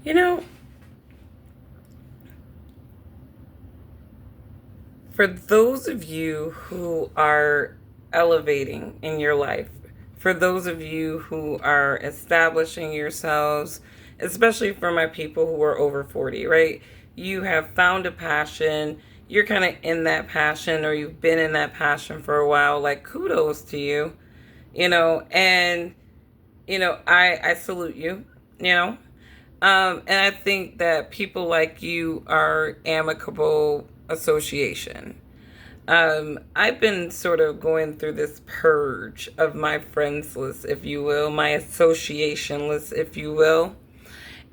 You know, for those of you who are elevating in your life, for those of you who are establishing yourselves, especially for my people who are over 40, right? You have found a passion, you're kind of in that passion, or you've been in that passion for a while. Like, kudos to you, and, I salute you, you know. And I think that people like you are amicable association. I've been sort of going through this purge of my friends list, if you will, my association list, if you will.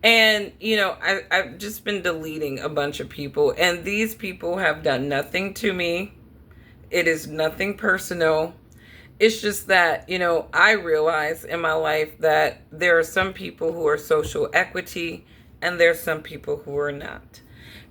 And, I've just been deleting a bunch of people, and these people have done nothing to me. It is nothing personal. It's just that, I realize in my life that there are some people who are social equity and there's some people who are not.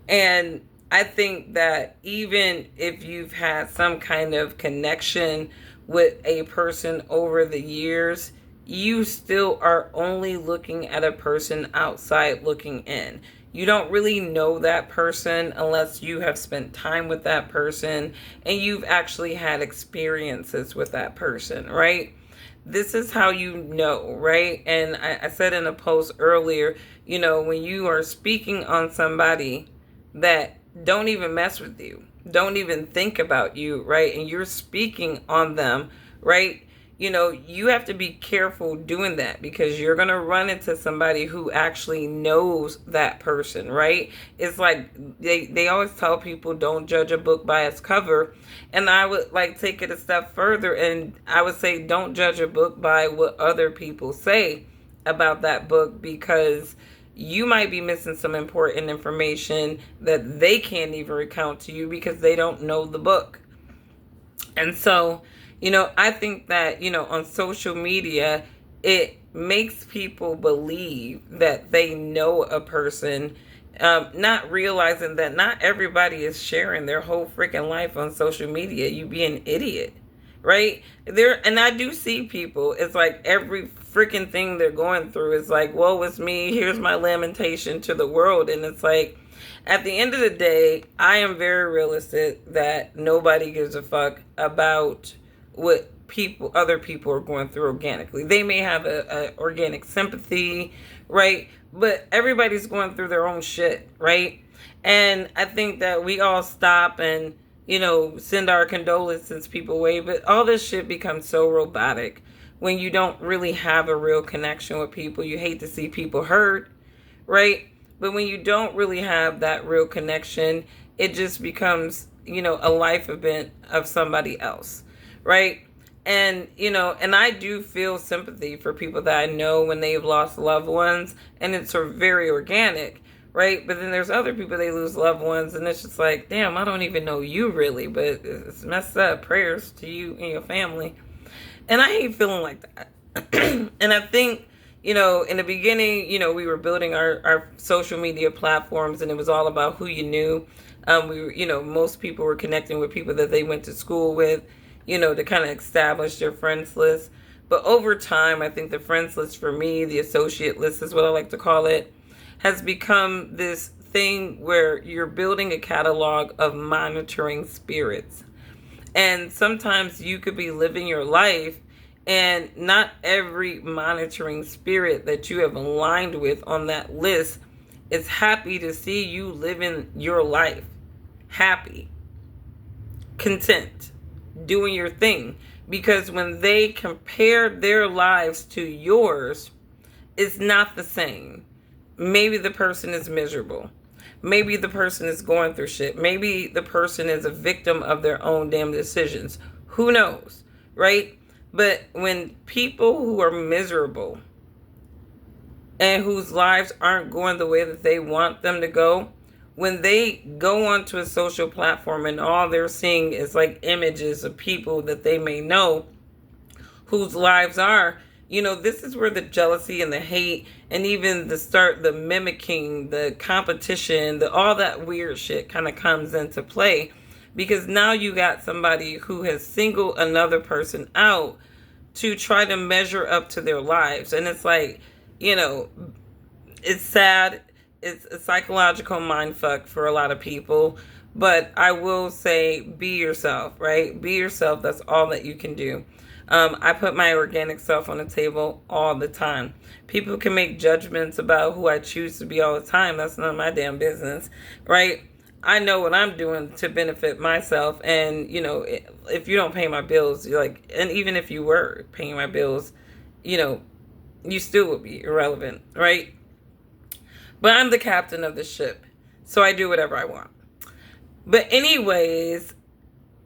And I think that even if you've had some kind of connection with a person over the years, you still are only looking at a person outside looking in. You don't really know that person unless you have spent time with that person and you've actually had experiences with that person, right? This is how you know, right? And I said in a post earlier, when you are speaking on somebody that don't even mess with you, don't even think about you, right? And you're speaking on them, right? You have to be careful doing that because you're going to run into somebody who actually knows that person, right? It's like they always tell people don't judge a book by its cover. And I would like take it a step further and I would say don't judge a book by what other people say about that book because you might be missing some important information that they can't even recount to you because they don't know the book. And so, I think that, on social media, it makes people believe that they know a person, not realizing that not everybody is sharing their whole freaking life on social media. You be an idiot, right? And I do see people, it's like every freaking thing they're going through is like, woe is me, here's my lamentation to the world. And it's like, at the end of the day, I am very realistic that nobody gives a fuck about what other people are going through organically. They may have a organic sympathy, right? But everybody's going through their own shit, right? And I think that we all stop and, send our condolences people away. But all this shit becomes so robotic when you don't really have a real connection with people. You hate to see people hurt, right? But when you don't really have that real connection, it just becomes, a life event of somebody else, right? And, and I do feel sympathy for people that I know when they've lost loved ones, and it's sort of very organic, right? But then there's other people, they lose loved ones, and it's just like, damn, I don't even know you really, but it's messed up. Prayers to you and your family. And I hate feeling like that. And I think, in the beginning, we were building our social media platforms and it was all about who you knew. We were, most people were connecting with people that they went to school with, to kind of establish their friends list. But over time, I think the friends list for me, the associate list is what I like to call it, has become this thing where you're building a catalog of monitoring spirits. And sometimes you could be living your life and not every monitoring spirit that you have aligned with on that list is happy to see you living your life. Happy, content, doing your thing. Because when they compare their lives to yours, it's not the same. Maybe the person is miserable. Maybe the person is going through shit. Maybe the person is a victim of their own damn decisions. Who knows, right? But when people who are miserable and whose lives aren't going the way that they want them to go, when they go onto a social platform and all they're seeing is like images of people that they may know whose lives are, this is where the jealousy and the hate and even the mimicking, the competition, all that weird shit kind of comes into play. Because now you got somebody who has singled another person out to try to measure up to their lives. And it's like, it's sad. It's a psychological mind fuck for a lot of people. But I will say, be yourself, right? Be yourself. That's all that you can do. I put my organic self on the table all the time. People can make judgments about who I choose to be all the time. That's none of my damn business, right? I know what I'm doing to benefit myself. And, if you don't pay my bills, you're like, and even if you were paying my bills, you know, you still would be irrelevant, right? But I'm the captain of the ship, so I do whatever I want. But anyways,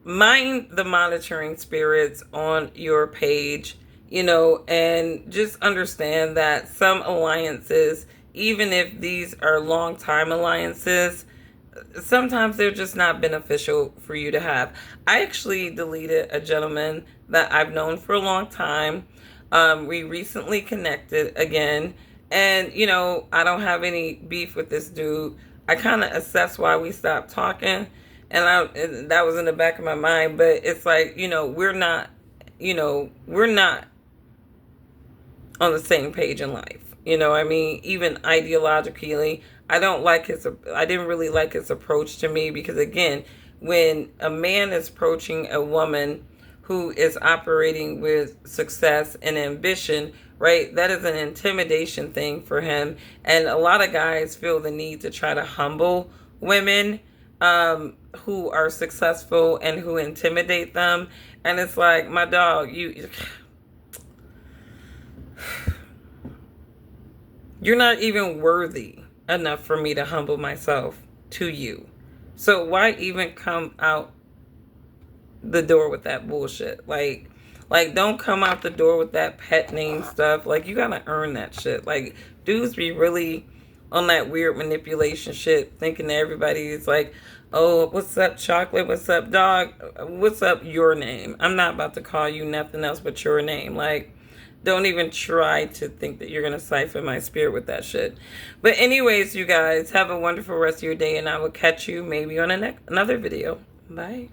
mind the monitoring spirits on your page, and just understand that some alliances, even if these are long time alliances, sometimes they're just not beneficial for you to have. I actually deleted a gentleman that I've known for a long time. We recently connected again, and I don't have any beef with this dude. I kind of assess why we stopped talking, and that was in the back of my mind. But it's like, we're not on the same page in life. I mean, even ideologically, I didn't really like his approach to me, because again, when a man is approaching a woman who is operating with success and ambition, right, that is an intimidation thing for him. And a lot of guys feel the need to try to humble women who are successful and who intimidate them. And it's like, my dog, you're not even worthy enough for me to humble myself to you. So why even come out the door with that bullshit? Like don't come out the door with that pet name stuff. Like, you gotta earn that shit. Like, dudes be really on that weird manipulation shit, thinking that everybody is like, oh, what's up, chocolate? What's up, dog? What's up, your name? I'm not about to call you nothing else but your name. Like, don't even try to think that you're going to siphon my spirit with that shit. But anyways, you guys, have a wonderful rest of your day, and I will catch you maybe on another video. Bye.